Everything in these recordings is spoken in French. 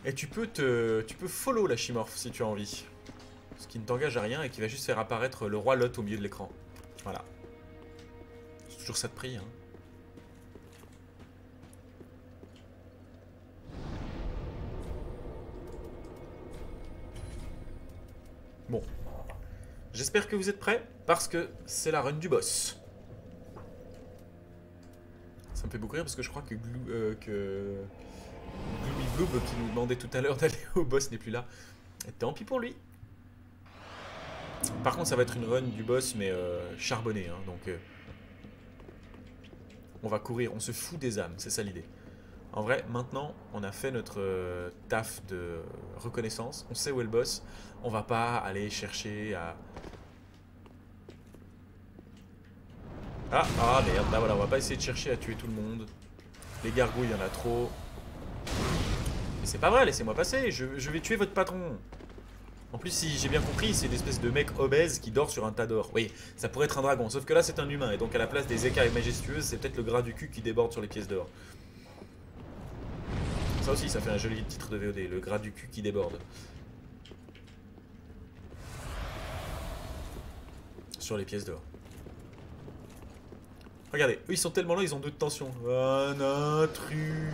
Et tu peux follow la Chimorph si tu as envie. Ce qui ne t'engage à rien et qui va juste faire apparaître le roi Lot au milieu de l'écran. Voilà. C'est toujours ça de prix, hein. Bon. J'espère que vous êtes prêts, parce que c'est la run du boss. Ça me fait beaucoup rire parce que je crois que Gloomy Gloob, qui nous demandait tout à l'heure d'aller au boss, n'est plus là. Et tant pis pour lui. Par contre, ça va être une run du boss, mais charbonnée, hein, donc... on va courir, on se fout des âmes, c'est ça l'idée. En vrai, maintenant, on a fait notre taf de reconnaissance, on sait où est le boss, on va pas aller chercher à... Ah merde, là voilà, on va pas essayer de chercher à tuer tout le monde. Les gargouilles, il y en a trop. Mais c'est pas vrai, laissez-moi passer, je vais tuer votre patron. En plus, si j'ai bien compris, c'est une espèce de mec obèse qui dort sur un tas d'or. Oui, ça pourrait être un dragon, sauf que là c'est un humain, et donc à la place des écailles majestueuses, c'est peut-être le gras du cul qui déborde sur les pièces d'or. Ça aussi, ça fait un joli titre de VOD, le gras du cul qui déborde. Sur les pièces d'or. Regardez, eux ils sont tellement là, ils ont 2 de tension. Un intrus.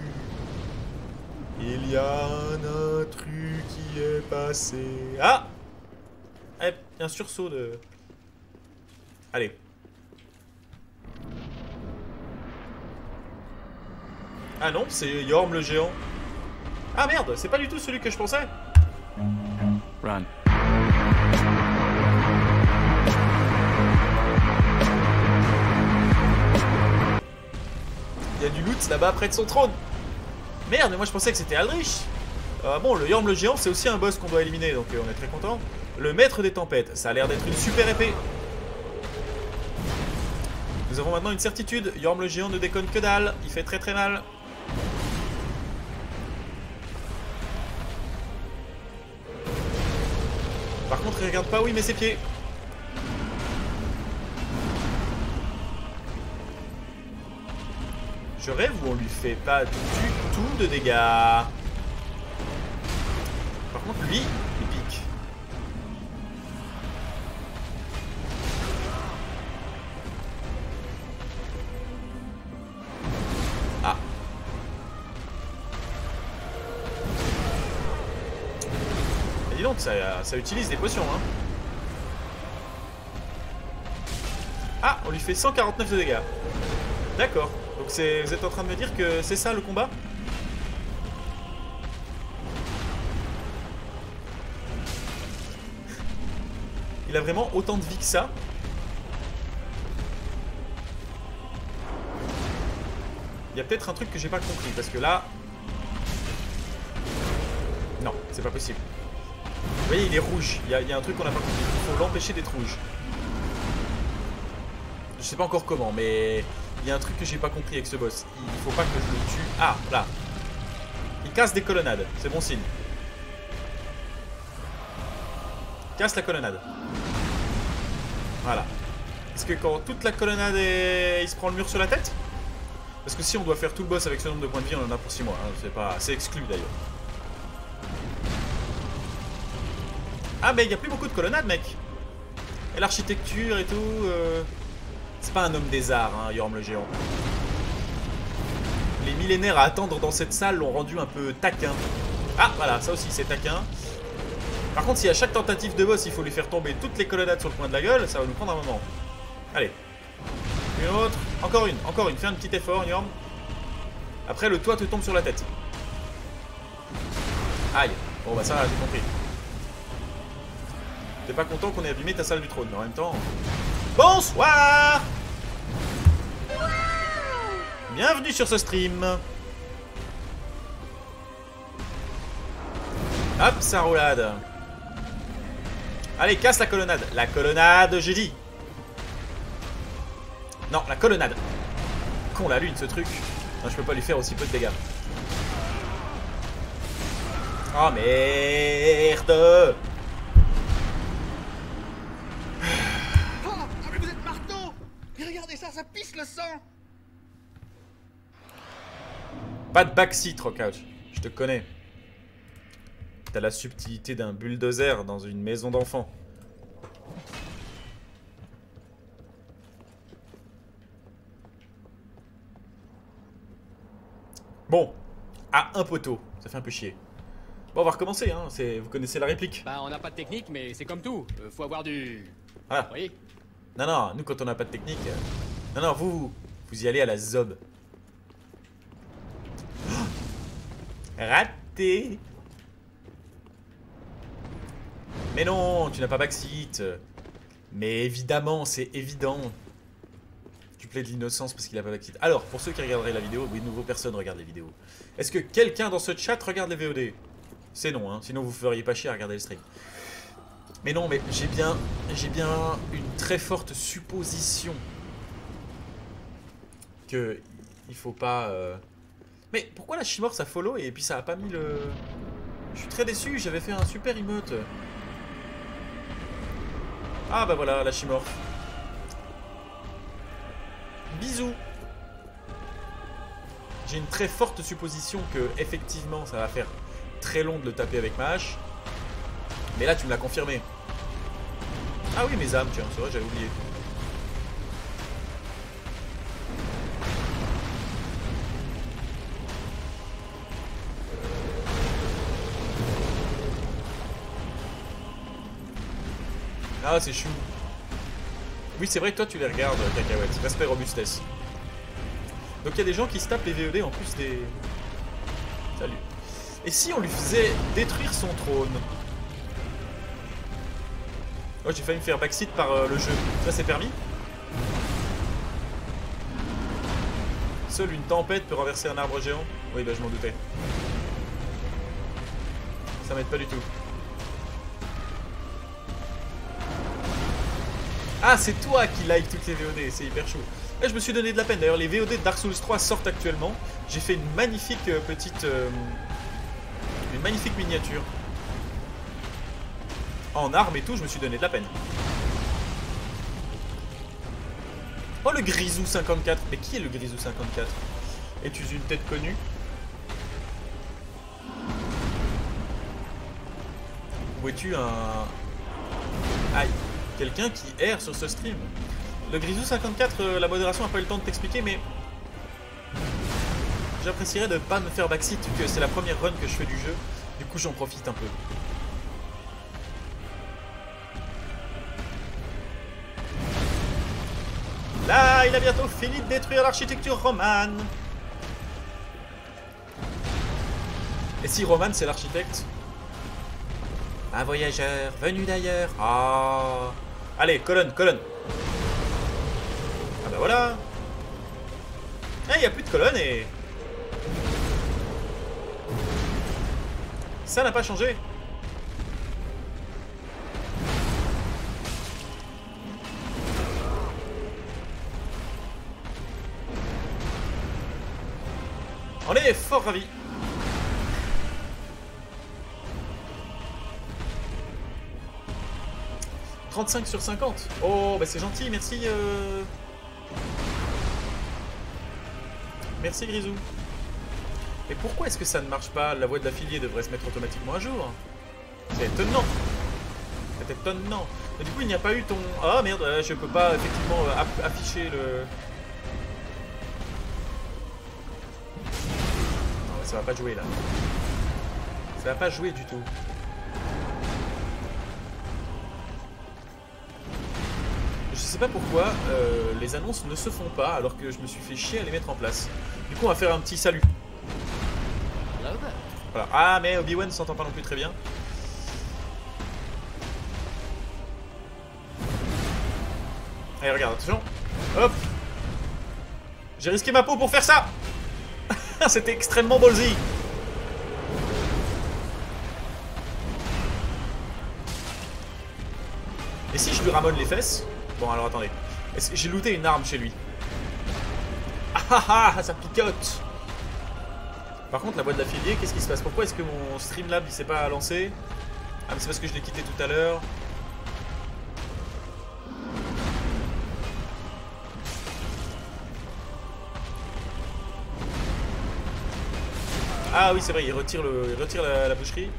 Il y a un intrus qui est passé. Ah! Eh, un sursaut de... Allez. Ah non, c'est Yorm le géant. Ah merde, c'est pas du tout celui que je pensais. Run. Il y a du loot là-bas près de son trône. Merde, mais moi je pensais que c'était Aldrich. Bon, le Yorm le géant, c'est aussi un boss qu'on doit éliminer, donc on est très content. Le maître des tempêtes, ça a l'air d'être une super épée. Nous avons maintenant une certitude, Yorm le géant ne déconne que dalle, il fait très très mal. Par contre, il regarde pas où il met ses pieds. Je rêve où on lui fait pas du tout de dégâts. Par contre, lui, il pique. Ah. Et dis donc, ça utilise des potions, hein. Ah, on lui fait 149 de dégâts. D'accord. Donc vous êtes en train de me dire que c'est ça le combat? Il a vraiment autant de vie que ça? Il y a peut-être un truc que j'ai pas compris, parce que là... Non, c'est pas possible. Vous voyez, il est rouge. Il y a un truc qu'on n'a pas compris. Il faut l'empêcher d'être rouge. Je sais pas encore comment, mais... il y a un truc que j'ai pas compris avec ce boss. Il faut pas que je le tue. Ah, là. Il casse des colonnades. C'est bon signe. Casse la colonnade. Voilà. Est-ce que quand toute la colonnade est... il se prend le mur sur la tête? Parce que si on doit faire tout le boss avec ce nombre de points de vie, on en a pour 6 mois. Hein. C'est exclu d'ailleurs. Ah, mais il n'y a plus beaucoup de colonnades, mec. Et l'architecture et tout... C'est pas un homme des arts, hein, Yorm le géant. Les millénaires à attendre dans cette salle l'ont rendu un peu taquin. Ah, voilà, ça aussi c'est taquin. Par contre, si à chaque tentative de boss, il faut lui faire tomber toutes les colonnades sur le coin de la gueule, ça va nous prendre un moment. Allez. Une autre. Encore une. Fais un petit effort, Yorm. Après, le toit te tombe sur la tête. Aïe. Bon, bah ça, j'ai compris. T'es pas content qu'on ait abîmé ta salle du trône, mais en même temps... Bonsoir! Bienvenue sur ce stream. Hop, ça roulade. Allez, casse la colonnade. La colonnade, j'ai dit. Non, la colonnade. Con la lune, ce truc. Non, je peux pas lui faire aussi peu de dégâts. Oh merde! Regardez ça, ça pisse le sang. Pas de backseat, Rockouch. Je te connais. T'as la subtilité d'un bulldozer dans une maison d'enfants. Bon. Ah, un poteau. Ça fait un peu chier. Bon, on va recommencer, hein. Vous connaissez la réplique. Bah, on n'a pas de technique, mais c'est comme tout. Faut avoir du... Voilà. Oui. Non, non, nous, quand on n'a pas de technique... Non, non, vous y allez à la zob. Raté. Mais non, tu n'as pas backseat. Mais évidemment, c'est évident. Tu plais de l'innocence parce qu'il a pas backseat. Alors, pour ceux qui regarderaient la vidéo, oui, de nouveau, personne regarde les vidéos. Est-ce que quelqu'un dans ce chat regarde les VOD? C'est non, hein. Sinon vous feriez pas chier à regarder le stream. Mais non, mais j'ai bien une très forte supposition que il faut pas... Mais pourquoi la Chimore ça follow et puis ça a pas mis le... Je suis très déçu, j'avais fait un super emote. Ah bah voilà, la Chimore. Bisous. J'ai une très forte supposition que effectivement ça va faire très long de le taper avec ma hache. Mais là tu me l'as confirmé. Ah oui, mes âmes, tiens, c'est vrai, j'avais oublié. Ah, c'est chou. Oui, c'est vrai que toi tu les regardes, Cacahuète. Respect robustesse. Donc il y a des gens qui se tapent les VOD en plus des... Salut. Et si on lui faisait détruire son trône? Oh, j'ai failli me faire backseat par le jeu. Ça, c'est permis? Seule une tempête peut renverser un arbre géant? Oui, bah je m'en doutais. Ça m'aide pas du tout. Ah, c'est toi qui like toutes les VOD, c'est hyper chaud. Là, je me suis donné de la peine. D'ailleurs, les VOD de Dark Souls 3 sortent actuellement. J'ai fait une magnifique petite... une magnifique miniature. En armes et tout, je me suis donné de la peine. Oh, le Grisou 54. Mais qui est le Grisou 54? Es-tu une tête connue? Ou es-tu un... Aïe. Quelqu'un qui erre sur ce stream. Le Grisou 54, la modération n'a pas eu le temps de t'expliquer, mais... J'apprécierais de ne pas me faire backseat, vu que c'est la première run que je fais du jeu. Du coup, j'en profite un peu. Là, il a bientôt fini de détruire l'architecture romane. Et si Roman, c'est l'architecte? Un voyageur venu d'ailleurs. Ah. Allez, colonne, colonne. Ah bah voilà. Ah, il n'y a plus de colonne et... Ça n'a pas changé. On est fort ravis. « 35 sur 50 ». Oh, bah c'est gentil, merci. Merci Grisou. Mais pourquoi est-ce que ça ne marche pas? La voix de l'affilié devrait se mettre automatiquement à jour. C'est étonnant. C'est étonnant. Et du coup, il n'y a pas eu ton... Ah merde, je peux pas effectivement afficher le... Non, ça va pas jouer là. Ça va pas jouer du tout. Je sais pas pourquoi les annonces ne se font pas alors que je me suis fait chier à les mettre en place. Du coup, on va faire un petit salut. Voilà. Ah, mais Obi-Wan ne s'entend pas non plus très bien. Allez, regarde, attention. Hop. J'ai risqué ma peau pour faire ça. C'était extrêmement ballsy. Et si je lui ramone les fesses? Bon, alors attendez. J'ai looté une arme chez lui. Ah ah ah, ça picote. Par contre, la boîte d'affilié, qu'est-ce qui se passe? Pourquoi est-ce que mon Streamlab il s'est pas lancé? Ah, mais c'est parce que je l'ai quitté tout à l'heure. Ah oui, c'est vrai, il retire la boucherie.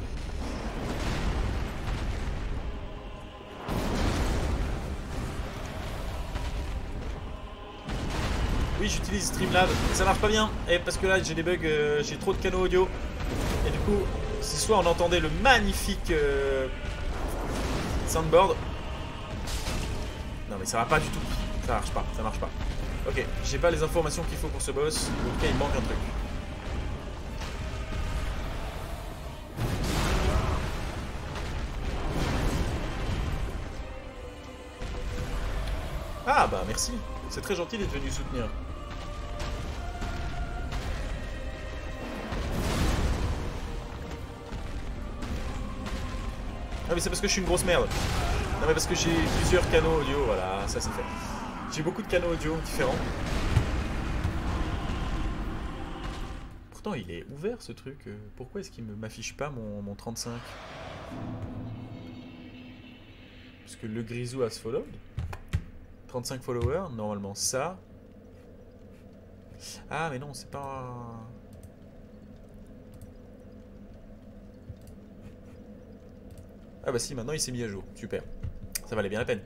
Oui, j'utilise Streamlab, mais ça marche pas bien. Et parce que là, j'ai des bugs, j'ai trop de canaux audio. Et du coup, ce soir, on entendait le magnifique soundboard. Non, mais ça va pas du tout. Ça marche pas, ça marche pas. Ok, j'ai pas les informations qu'il faut pour ce boss. En tout cas, il manque un truc. Ah bah merci, c'est très gentil d'être venu soutenir. Ah mais c'est parce que je suis une grosse merde. Non mais parce que j'ai plusieurs canaux audio, voilà, ça c'est fait. J'ai beaucoup de canaux audio différents. Pourtant il est ouvert ce truc, pourquoi est-ce qu'il ne m'affiche pas mon 35? Parce que le grisou has followed. 35 followers, normalement ça. Ah mais non, c'est pas... Ah bah si, maintenant il s'est mis à jour, super. Ça valait bien la peine.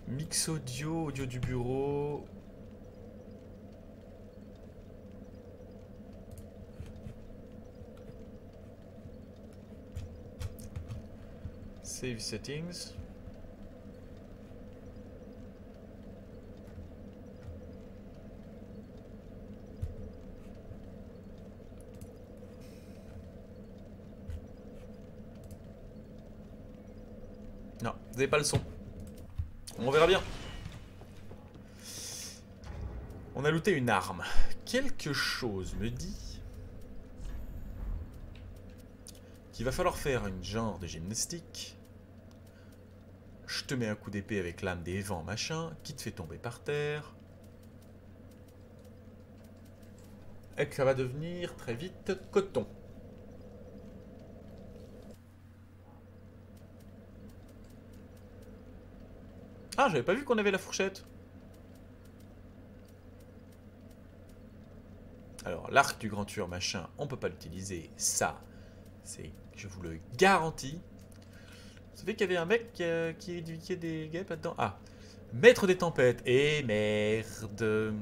Mix audio, audio du bureau... Save settings. Non, vous n'avez pas le son. On verra bien. On a looté une arme. Quelque chose me dit qu'il va falloir faire une genre de gymnastique. Je te mets un coup d'épée avec l'âme des vents, machin, qui te fait tomber par terre. Et que ça va devenir très vite coton. Ah, j'avais pas vu qu'on avait la fourchette. Alors, l'arc du grand tueur, machin, on peut pas l'utiliser. Ça, c'est, je vous le garantis. Vous savez qu'il y avait un mec qui a des guêpes là-dedans. Ah, maître des tempêtes. Eh merde.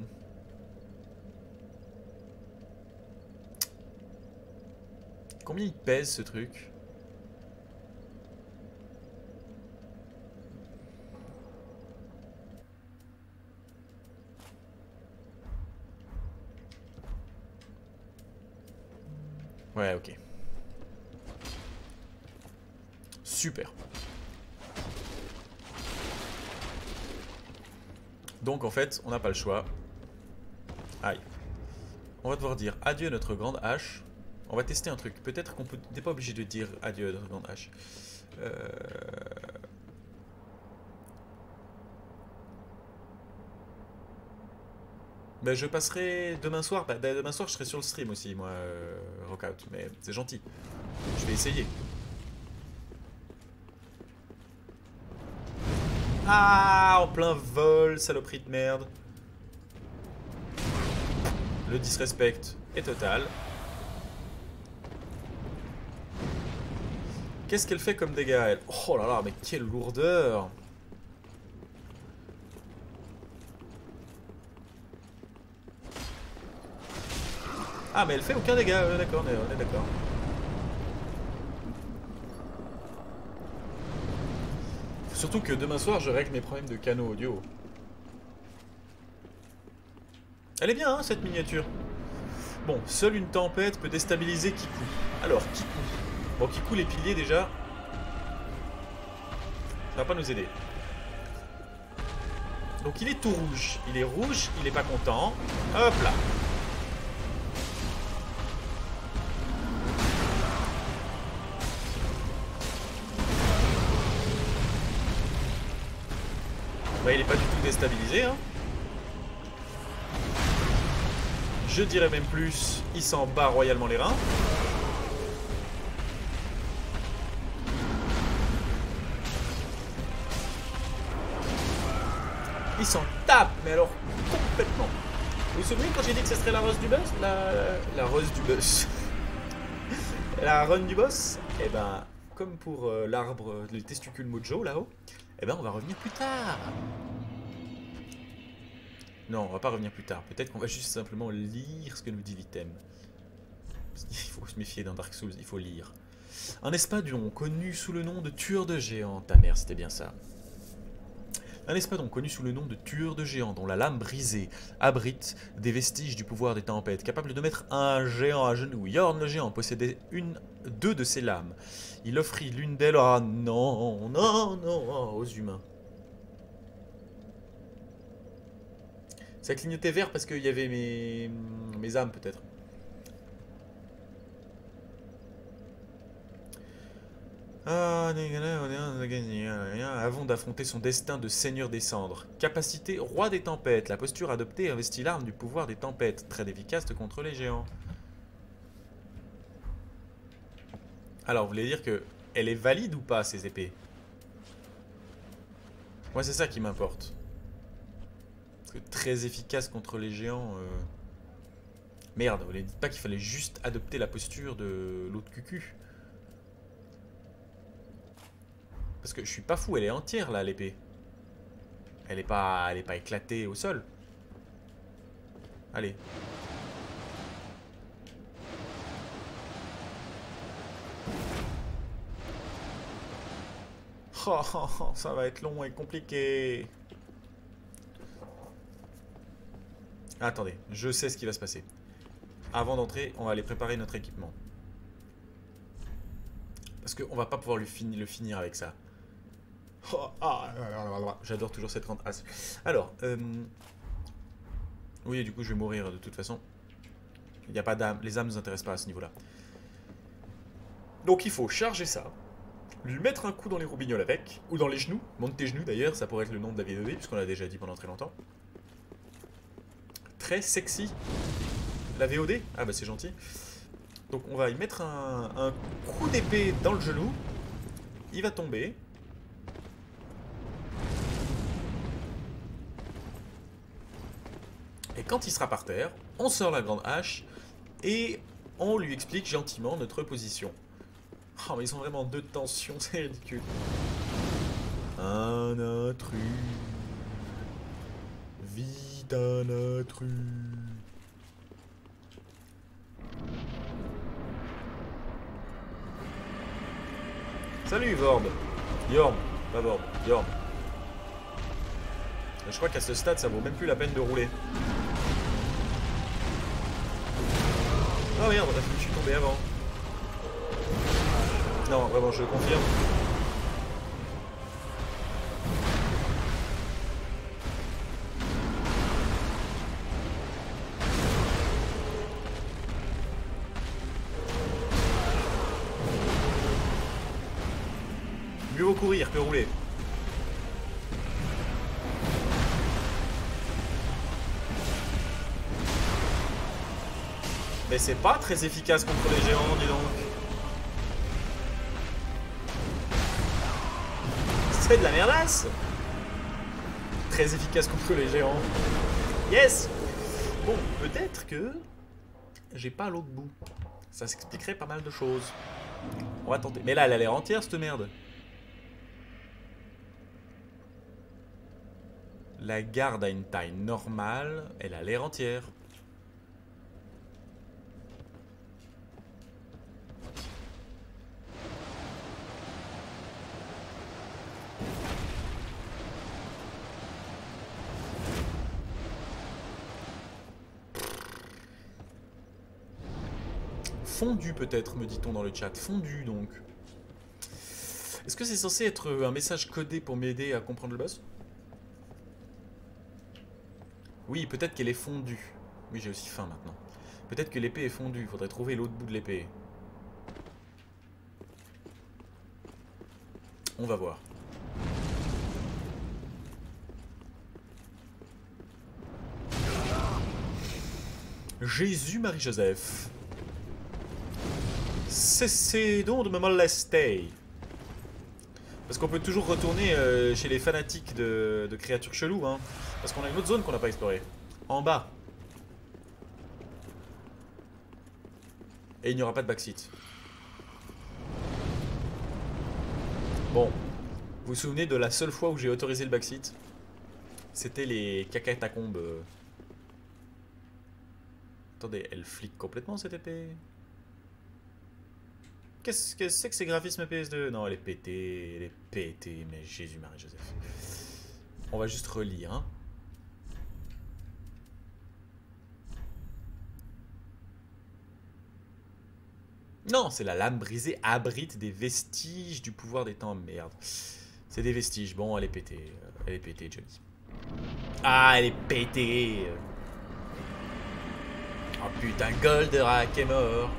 Combien il pèse ce truc? Ouais, ok. Super. Donc en fait, on n'a pas le choix. Aïe. On va devoir dire adieu à notre grande hache. On va tester un truc. Peut-être qu'on n'est pas obligé de dire adieu à notre grande hache. Ben, je passerai demain soir. Bah, demain soir, je serai sur le stream aussi, moi, Rockout. Mais c'est gentil. Je vais essayer. Ah, en plein vol, saloperie de merde. Le disrespect est total. Qu'est-ce qu'elle fait comme dégâts, elle? Oh là là, mais quelle lourdeur! Ah, mais elle fait aucun dégât, d'accord, on est d'accord. Surtout que demain soir, je règle mes problèmes de canaux audio. Elle est bien, hein, cette miniature. Bon, seule une tempête peut déstabiliser Kiku. Alors, Kiku. Bon, Kiku, les piliers, déjà. Ça va pas nous aider. Donc, il est tout rouge. Il est rouge, il est pas content. Hop là. Ouais, il est pas du tout déstabilisé, hein. Je dirais même plus, il s'en bat royalement les reins. Il s'en tape, mais alors complètement. Vous vous souvenez quand j'ai dit que ce serait la rose du boss? La rose du boss. La run du boss? Eh ben, comme pour l'arbre, le testicule mojo là-haut, Eh ben, on va revenir plus tard. Non, on va pas revenir plus tard. Peut-être qu'on va juste simplement lire ce que nous dit l'item. Il faut se méfier dans Dark Souls, il faut lire. Un espadon connu sous le nom de tueur de géants. Ta mère, c'était bien ça. Un espadon connu sous le nom de tueur de géants, dont la lame brisée abrite des vestiges du pouvoir des tempêtes, capable de mettre un géant à genoux. Yorn le géant possédait deux de ces lames. Il offrit l'une d'elles aux humains. Ça clignotait vert parce qu'il y avait mes âmes peut-être. Avant d'affronter son destin de seigneur des cendres. Capacité roi des tempêtes. La posture adoptée investit l'arme du pouvoir des tempêtes. Très efficace contre les géants. Alors, vous voulez dire que elle est valide ou pas, ces épées? Moi, c'est ça qui m'importe. Parce que très efficace contre les géants... Merde, vous ne dites pas qu'il fallait juste adopter la posture de l'autre cucu. Parce que je suis pas fou, elle est entière là, l'épée. Elle est pas éclatée au sol. Allez. Oh, oh, oh, ça va être long et compliqué. Attendez, je sais ce qui va se passer. Avant d'entrer, on va aller préparer notre équipement. Parce qu'on va pas pouvoir le finir avec ça. Oh, ah, j'adore toujours cette rente as. Alors, oui, du coup, je vais mourir de toute façon. Il n'y a pas d'âme. Les âmes ne nous intéressent pas à ce niveau-là. Donc, il faut charger ça. Lui mettre un coup dans les roubignoles avec. Ou dans les genoux. Monte tes genoux, d'ailleurs. Ça pourrait être le nom de la VOD, puisqu'on l'a déjà dit pendant très longtemps. Très sexy. La VOD? Ah, bah, c'est gentil. Donc, on va y mettre un coup d'épée dans le genou. Il va tomber. Et quand il sera par terre, on sort la grande hache et on lui explique gentiment notre position. Oh, mais ils ont vraiment deux tensions, c'est ridicule. Un intrus. Vite un intrus. Salut Vord. Yorm, pas Vord, Yorm. Je crois qu'à ce stade, ça vaut même plus la peine de rouler. Oh merde, je suis tombé avant. Non, vraiment, je confirme. Mieux vaut courir que rouler. Mais c'est pas très efficace contre les géants, dis donc. C'est de la merdasse. Très efficace contre les géants. Yes. Bon, peut-être que j'ai pas l'autre bout. Ça s'expliquerait pas mal de choses. On va tenter. Mais là, elle a l'air entière, cette merde. La garde a une taille normale. Elle a l'air entière. Fondu peut-être, me dit-on dans le chat. Fondu donc. Est-ce que c'est censé être un message codé pour m'aider à comprendre le boss? Oui, peut-être qu'elle est fondue. Oui, j'ai aussi faim maintenant. Peut-être que l'épée est fondue. Il faudrait trouver l'autre bout de l'épée. On va voir. Jésus, Marie-Joseph. Cessez donc de me molester. Parce qu'on peut toujours retourner chez les fanatiques de créatures cheloues, hein. Parce qu'on a une autre zone qu'on n'a pas explorée. En bas. Et il n'y aura pas de backseat. Bon. Vous vous souvenez de la seule fois où j'ai autorisé le backseat? C'était les cacatacombes. Attendez, elle flique complètement cette épée. Qu'est-ce que c'est que ces graphismes PS2? Non, elle est pétée, elle est pétée, mais Jésus, Marie, Joseph. On va juste relire, hein. Non, c'est la lame brisée abrite des vestiges du pouvoir des temps. Merde. C'est des vestiges. Bon, elle est pétée. Elle est pétée, Johnny. Ah, elle est pétée. Oh putain, Goldorak est mort.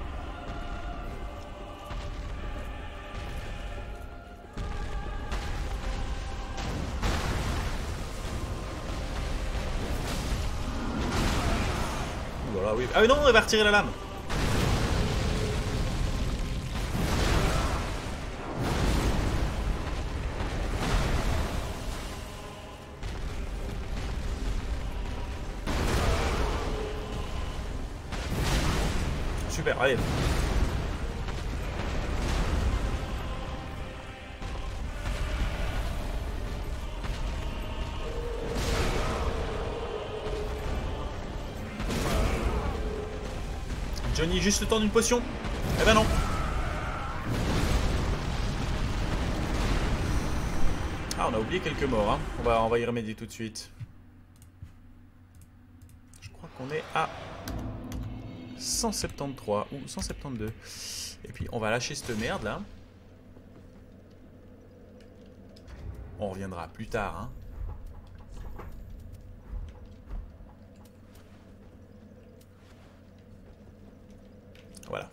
Voilà, oui. Ah mais non, elle va retirer la lame. Super, allez. Johnny, juste le temps d'une potion? Eh ben non. Ah, on a oublié quelques morts, hein. On va y remédier tout de suite. Je crois qu'on est à 173 ou 172. Et puis on va lâcher cette merde là. On reviendra plus tard, hein. Voilà.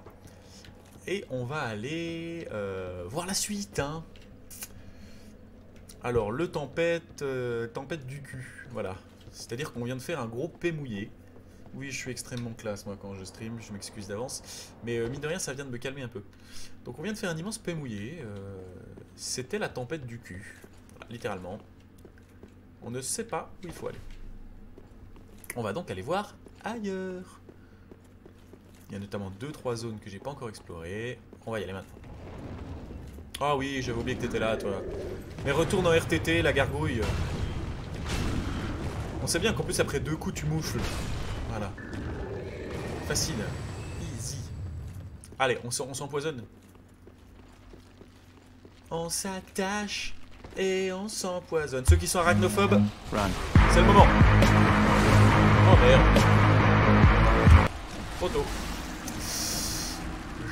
Et on va aller voir la suite, hein. Alors, le tempête du cul. Voilà. C'est-à-dire qu'on vient de faire un gros P mouillé. Oui, je suis extrêmement classe, moi, quand je stream. Je m'excuse d'avance. Mais mine de rien, ça vient de me calmer un peu. Donc, on vient de faire un immense P mouillé. C'était la tempête du cul. Voilà, littéralement. On ne sait pas où il faut aller. On va donc aller voir ailleurs. Il y a notamment 2-3 zones que j'ai pas encore explorées. On va y aller maintenant. Ah oui, j'avais oublié que t'étais là, toi. Mais retourne en RTT, la gargouille. On sait bien qu'en plus, après 2 coups, tu moufles. Voilà. Facile. Easy. Allez, on s'empoisonne. On s'attache et on s'empoisonne. Ceux qui sont arachnophobes, c'est le moment. Oh merde. Trop tôt.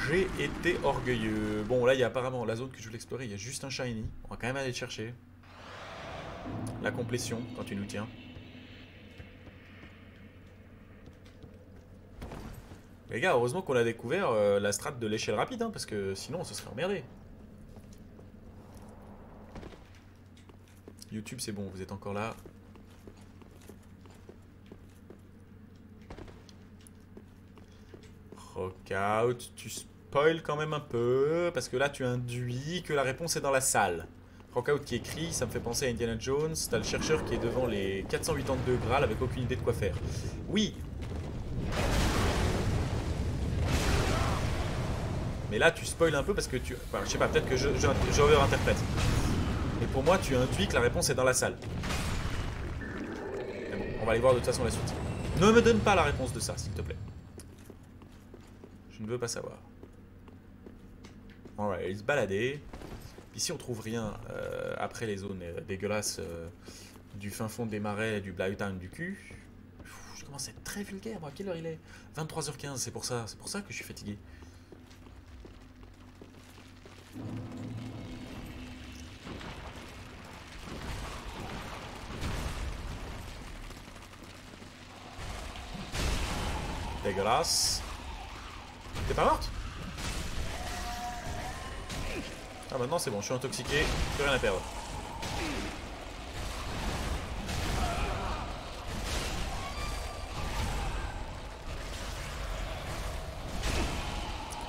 J'ai été orgueilleux. Bon, là, il y a apparemment la zone que je voulais explorer. Il y a juste un shiny. On va quand même aller le chercher. La complétion, quand tu nous tiens. Les gars, heureusement qu'on a découvert la strat de l'échelle rapide, hein, parce que sinon, on se serait emmerdé. YouTube, c'est bon, vous êtes encore là. Rockout, tu spoil quand même un peu, parce que là tu induis que la réponse est dans la salle. Rockout qui écrit, ça me fait penser à Indiana Jones, t'as le chercheur qui est devant les 482 Graal avec aucune idée de quoi faire. Oui. Mais là tu spoil un peu parce que tu... Enfin, je sais pas, peut-être que j'interprète. Mais pour moi tu induis que la réponse est dans la salle. Mais bon, on va aller voir de toute façon la suite. Ne me donne pas la réponse de ça, s'il te plaît. Je ne veux pas savoir. On va aller se balader. Ici on trouve rien après les zones dégueulasses du fin fond des marais du Blighttown du cul. Je commence à être très vulgaire moi. Quelle heure il est? 23h15, c'est pour ça que je suis fatigué. Dégueulasse. T'es pas morte? Ah maintenant c'est bon, je suis intoxiqué, plus rien à perdre.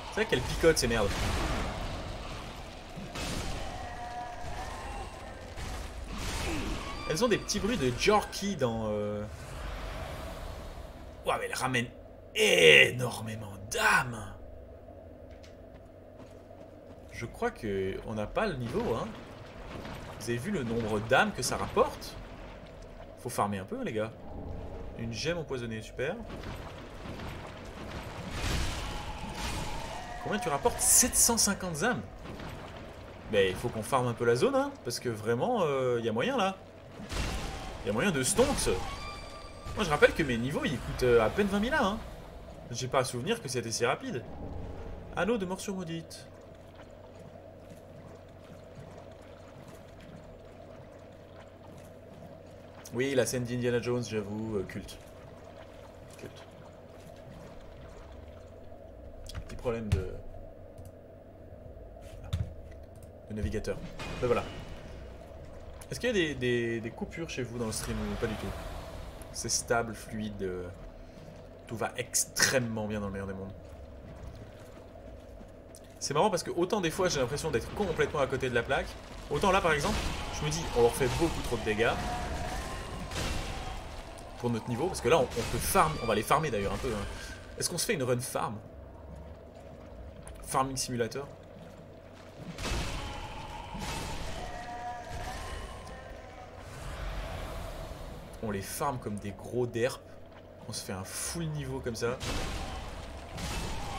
C'est vrai qu'elles picotent ces merdes. Elles ont des petits bruits de jerky dans... Ouah mais elles ramènent énormément d'âme. Je crois qu'on n'a pas le niveau, hein. Vous avez vu le nombre d'âmes que ça rapporte? Faut farmer un peu, hein, les gars. Une gemme empoisonnée, super. Combien tu rapportes? 750 âmes. Mais il faut qu'on farme un peu la zone, hein, parce que vraiment, y a moyen là. Y a moyen de stonks. Moi je rappelle que mes niveaux ils coûtent à peine 20 000 hein. J'ai pas à souvenir que c'était si rapide. Anneau de morsure maudite. Oui, la scène d'Indiana Jones, j'avoue, culte. Culte. Petit problème de navigateur. Ben voilà. Est-ce qu'il y a des coupures chez vous dans le stream ou pas du tout? C'est stable, fluide. Tout va extrêmement bien dans le meilleur des mondes. C'est marrant parce que autant des fois j'ai l'impression d'être complètement à côté de la plaque, autant là par exemple, je me dis on leur fait beaucoup trop de dégâts pour notre niveau, parce que là on peut farm, on va les farmer d'ailleurs un peu. Hein. Est-ce qu'on se fait une run farm? Farming Simulator? On les farm comme des gros derp. On se fait un full niveau comme ça.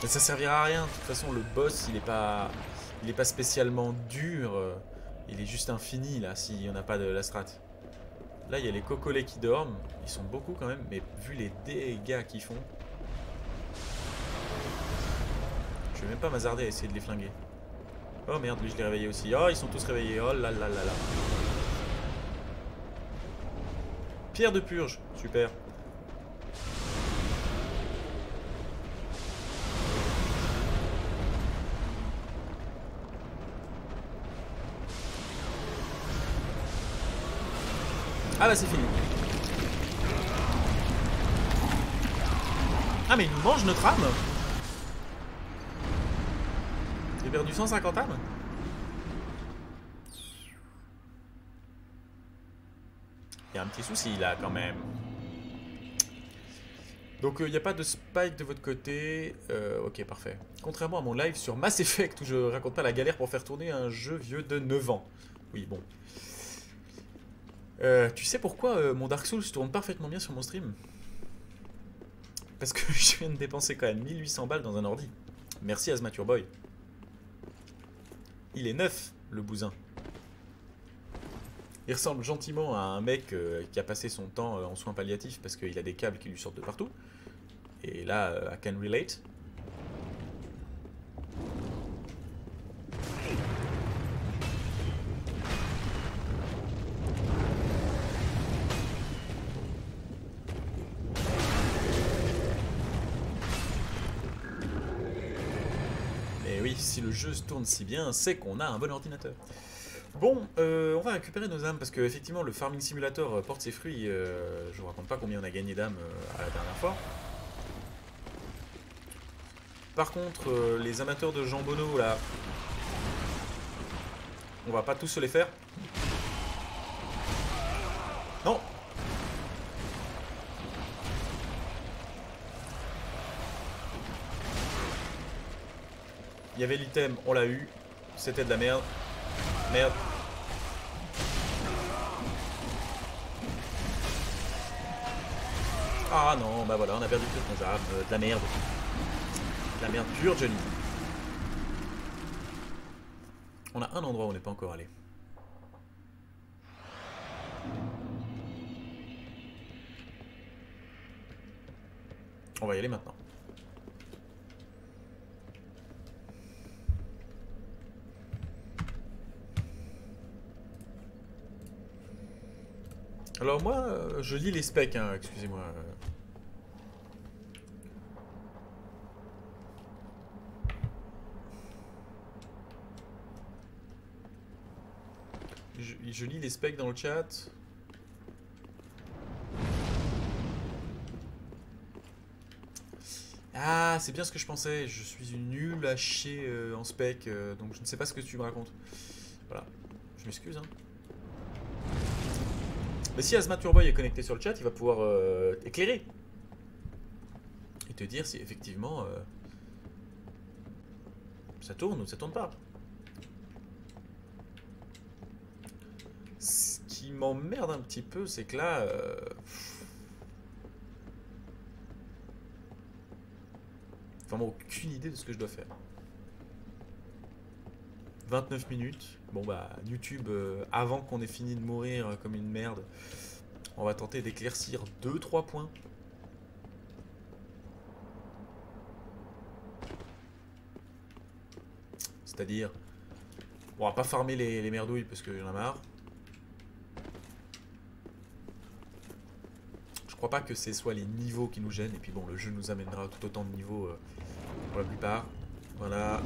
Mais ça servira à rien. De toute façon, le boss, il est pas spécialement dur. Il est juste infini là, s'il n'y en a pas de la strat. Là, il y a les cocolets qui dorment. Ils sont beaucoup quand même, mais vu les dégâts qu'ils font, je vais même pas m'hasarder à essayer de les flinguer. Oh merde, lui je l'ai réveillé aussi. Oh, ils sont tous réveillés. Oh là là là là. Pierre de purge, super. Ah bah c'est fini. Ah mais il nous mange notre âme. J'ai perdu 150 âmes. Il y a un petit souci là quand même. Donc il n'y a pas de spike de votre côté. Ok, parfait. Contrairement à mon live sur Mass Effect où je raconte pas la galère pour faire tourner un jeu vieux de 9 ans. Oui, bon. Tu sais pourquoi mon Dark Souls tourne parfaitement bien sur mon stream? Parce que je viens de dépenser quand même 1800 balles dans un ordi. Merci Asmature Boy. Il est neuf, le bousin. Il ressemble gentiment à un mec qui a passé son temps en soins palliatifs parce qu'il a des câbles qui lui sortent de partout. Et là, I can relate. Et oui, si le jeu se tourne si bien, c'est qu'on a un bon ordinateur. Bon, on va récupérer nos âmes parce que effectivement le Farming Simulator porte ses fruits. Je vous raconte pas combien on a gagné d'âmes à la dernière fois. Par contre, les amateurs de jambonneau là, on va pas tous se les faire. Non. Il y avait l'item, on l'a eu. C'était de la merde. Merde. Ah non, bah voilà, on a perdu toutes nos armes. De la merde. De la merde pure, Johnny. On a un endroit où on n'est pas encore allé. On va y aller maintenant. Alors moi, je lis les specs, hein, excusez-moi. Je lis les specs dans le chat. Ah, c'est bien ce que je pensais. Je suis une nulle à chier en spec, donc je ne sais pas ce que tu me racontes. Voilà, je m'excuse, hein. Mais si Asma Turboy est connecté sur le chat, il va pouvoir éclairer. Et te dire si effectivement ça tourne ou ça tourne pas. qui m'emmerde un petit peu, c'est que là... Vraiment aucune idée de ce que je dois faire. 29 minutes. Bon bah, YouTube, avant qu'on ait fini de mourir comme une merde, on va tenter d'éclaircir 2-3 points. C'est-à-dire... On va pas farmer les merdouilles parce que j'en ai marre. Je crois pas que ce soit les niveaux qui nous gênent. Et puis bon, le jeu nous amènera tout autant de niveaux pour la plupart. Voilà.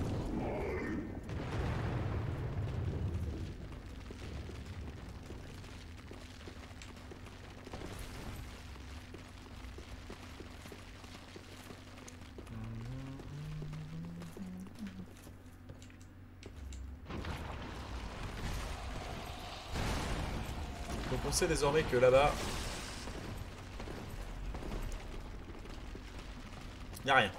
Donc on sait désormais que là-bas, il n'y a rien.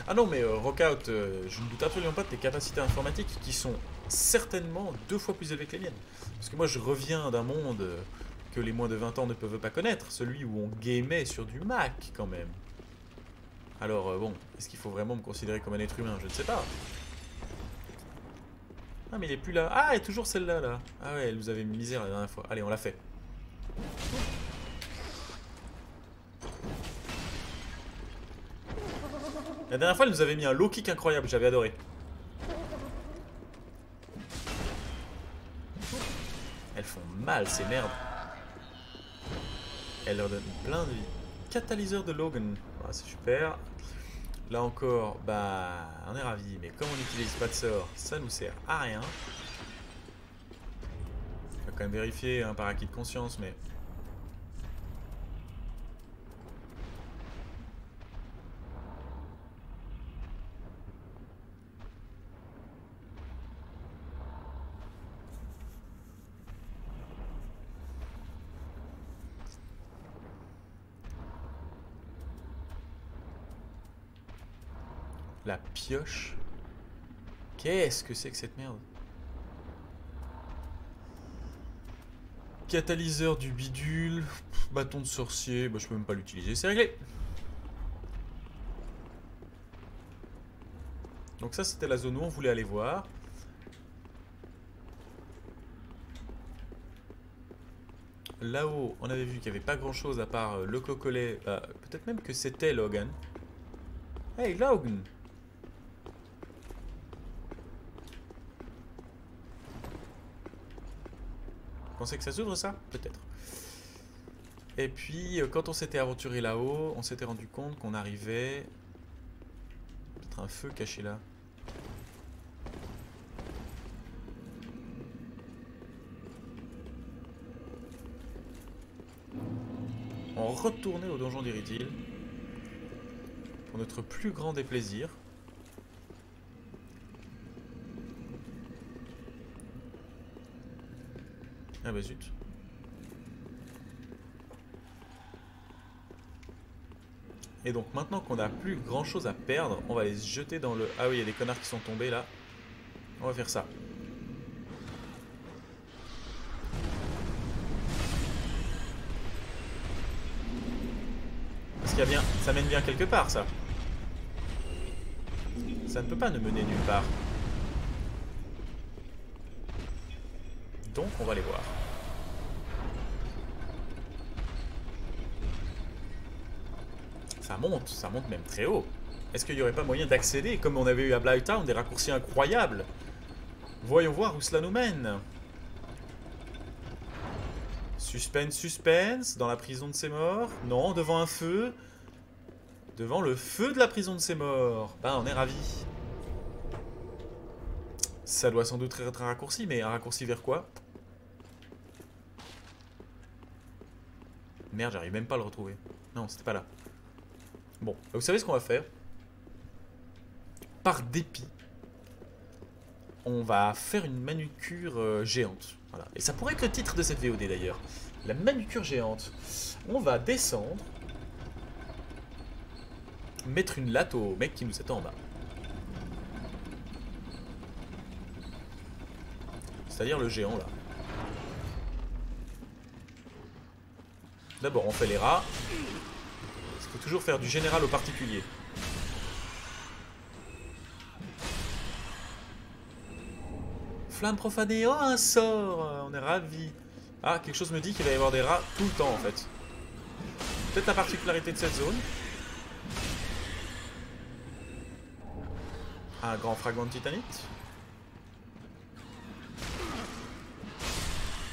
Ah non mais Rockout, je ne doute absolument pas de tes capacités informatiques qui sont certainement 2 fois plus élevées que les miennes. Parce que moi je reviens d'un monde que les moins de 20 ans ne peuvent pas connaître, celui où on gamait sur du Mac quand même. Alors bon, est-ce qu'il faut vraiment me considérer comme un être humain? Je ne sais pas. Ah mais il est plus là. Ah, il y a toujours celle-là là. Ah ouais, elle nous avait mis misère la dernière fois. Allez, on l'a fait. La dernière fois, elle nous avait mis un low kick incroyable, j'avais adoré. Elles font mal ces merdes. Elle leur donne plein de vie. Catalyseur de Logan. Ah, c'est super. Là encore, bah, on est ravis, mais comme on n'utilise pas de sort, ça nous sert à rien. Il faut quand même vérifier par acquis de conscience, mais... La pioche. Qu'est-ce que c'est que cette merde? Catalyseur du bidule. Bâton de sorcier. Bah, je peux même pas l'utiliser. C'est réglé. Donc ça, c'était la zone où on voulait aller voir. Là-haut, on avait vu qu'il n'y avait pas grand-chose à part le cocolet. Peut-être même que c'était Logan. Hey, Logan! Vous pensez que ça s'ouvre ça? Peut-être. Et puis, quand on s'était aventuré là-haut, on s'était rendu compte qu'on arrivait... Peut-être un feu caché là. On retournait au donjon d'Irithyll. Pour notre plus grand déplaisir. Ah bah zut. Et donc maintenant qu'on n'a plus grand chose à perdre, on va les jeter dans le... Ah oui, il y a des connards qui sont tombés là. On va faire ça. Parce qu'il y a bien... Ça mène bien quelque part ça. Ça ne peut pas nous mener nulle part. Donc on va les voir. Ça monte même très haut. Est-ce qu'il n'y aurait pas moyen d'accéder, comme on avait eu à Blighttown, des raccourcis incroyables? Voyons voir où cela nous mène. Suspense, suspense, dans la prison de ses morts. Non, devant un feu. Devant le feu de la prison de ses morts. Ben, on est ravis. Ça doit sans doute être un raccourci, mais un raccourci vers quoi? Merde, j'arrive même pas à le retrouver. Non, c'était pas là. Bon, vous savez ce qu'on va faire? Par dépit, on va faire une manucure géante. Voilà. Et ça pourrait être le titre de cette VOD d'ailleurs. La manucure géante. On va descendre. Mettre une latte au mec qui nous attend en bas. C'est-à-dire le géant là. D'abord on fait les rats. Il faut toujours faire du général au particulier. Flamme profanée, oh un sort. On est ravis. Ah, quelque chose me dit qu'il va y avoir des rats tout le temps en fait. Peut-être la particularité de cette zone. Un grand fragment de titanite.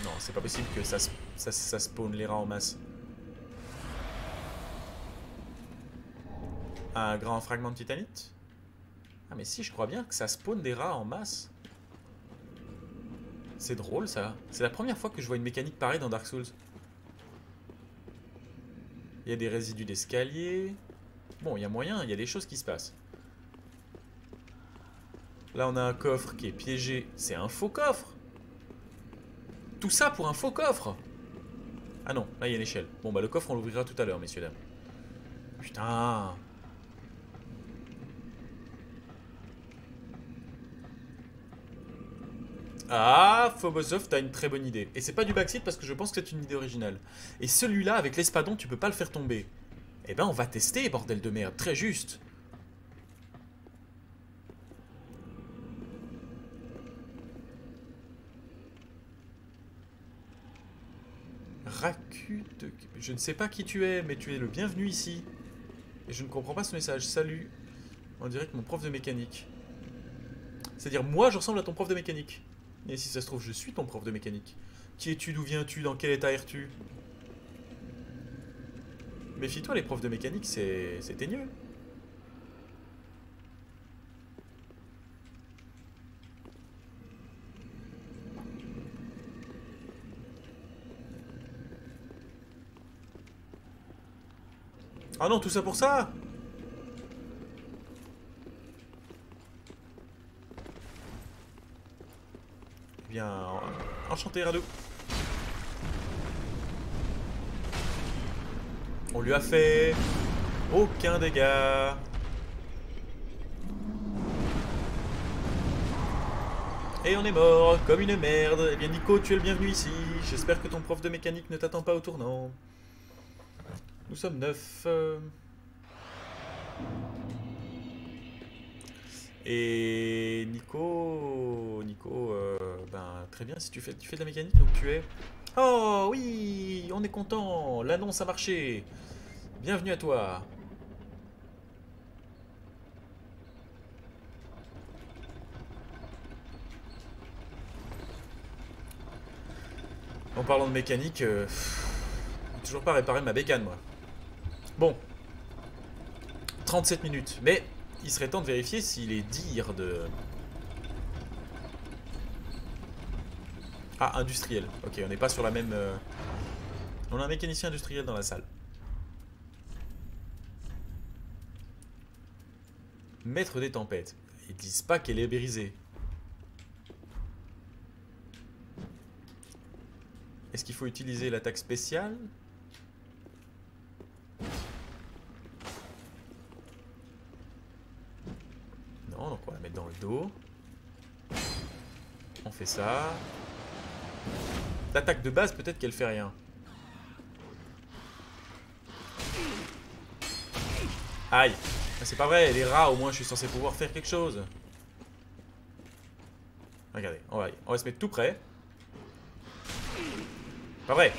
Non, c'est pas possible que ça spawn les rats en masse. Un grand fragment de titanite. Ah mais si, je crois bien que ça spawn des rats en masse. C'est drôle ça. C'est la première fois que je vois une mécanique pareille dans Dark Souls. Il y a des résidus d'escalier. Bon, il y a moyen, il y a des choses qui se passent. Là, on a un coffre qui est piégé. C'est un faux coffre. Tout ça pour un faux coffre. Ah non, là, il y a une échelle. Bon, bah le coffre, on l'ouvrira tout à l'heure, messieurs, dames. Putain. Ah, Phobosoph, t'as une très bonne idée. Et c'est pas du backseat parce que je pense que c'est une idée originale. Et celui-là, avec l'espadon, tu peux pas le faire tomber. Eh ben, on va tester, bordel de merde. Très juste. Rakut... Je ne sais pas qui tu es, mais tu es le bienvenu ici. Et je ne comprends pas ce message. Salut. On dirait que mon prof de mécanique. C'est-à-dire, moi, je ressemble à ton prof de mécanique. Et si ça se trouve, je suis ton prof de mécanique. Qui es-tu? D'où viens-tu? Dans quel état erres-tu? Méfie-toi, les profs de mécanique, c'est teigneux. Ah non, tout ça pour ça? Bien, enchanté Rado. On lui a fait aucun dégât. Et on est mort comme une merde. Eh bien Nico, tu es le bienvenu ici. J'espère que ton prof de mécanique ne t'attend pas au tournant. Nous sommes 9. Et Nico, ben très bien, si tu fais de la mécanique, donc tu es... Oh oui, on est content, l'annonce a marché. Bienvenue à toi. En parlant de mécanique, j'ai toujours pas réparé ma bécane moi. Bon, 37 minutes, mais... Il serait temps de vérifier s'il est dire de... Ah, industriel. Ok, on n'est pas sur la même... On a un mécanicien industriel dans la salle. Maître des tempêtes. Ils disent pas qu'elle est brisée. Est-ce qu'il faut utiliser l'attaque spéciale ? Non, donc on va la mettre dans le dos. On fait ça. L'attaque de base, peut-être qu'elle fait rien. Aïe. C'est pas vrai, les rats, au moins, je suis censé pouvoir faire quelque chose. Regardez, on va se mettre tout près. Pas vrai.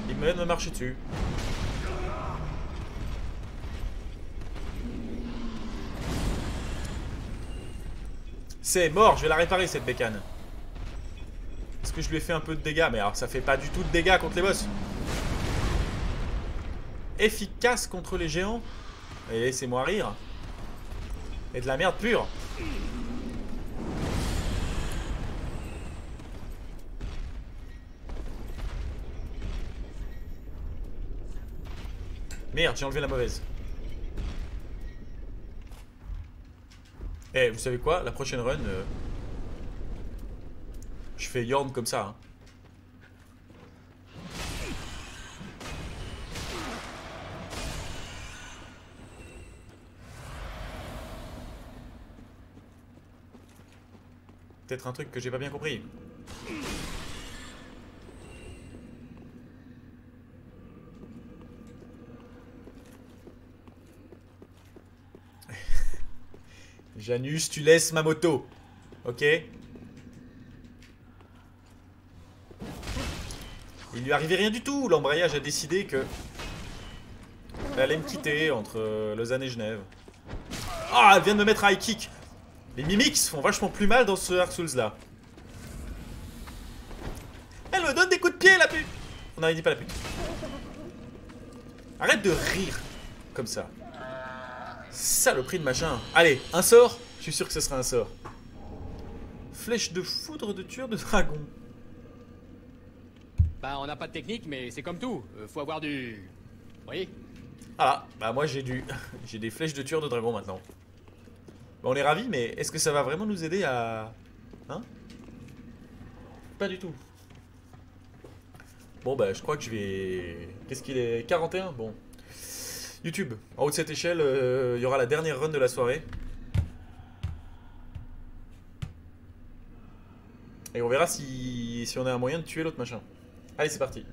Il me vient de me marcher dessus. C'est mort, je vais la réparer cette bécane. Est-ce que je lui ai fait un peu de dégâts? Mais alors ça fait pas du tout de dégâts contre les boss. Efficace contre les géants. Et laissez-moi rire. Et de la merde pure. Merde, j'ai enlevé la mauvaise. Eh, vous savez quoi? La prochaine run, je fais Yorn comme ça. Hein. peut-être un truc que j'ai pas bien compris. Janus, tu laisses ma moto. Ok. Il lui arrivait rien du tout. L'embrayage a décidé que... elle allait me quitter entre Lausanne et Genève. Ah, elle vient de me mettre un high kick. Les mimics font vachement plus mal dans ce Dark Souls là. Elle me donne des coups de pied la pute. On avait dit pas la pute. Arrête de rire comme ça. Saloperie de machin. Allez, un sort. Je suis sûr que ce sera un sort. Flèche de foudre de tueur de dragon. Bah, on n'a pas de technique, mais c'est comme tout. Faut avoir du... Oui. Ah, bah moi j'ai j'ai des flèches de tueur de dragon maintenant. Bon, on est ravis, mais est-ce que ça va vraiment nous aider à... Hein? Pas du tout. Bon, bah je crois que je vais... Qu'est-ce qu'il est? 41? Bon. YouTube. En haut de cette échelle, il y aura la dernière run de la soirée. Et on verra si on a un moyen de tuer l'autre machin. Allez, c'est parti.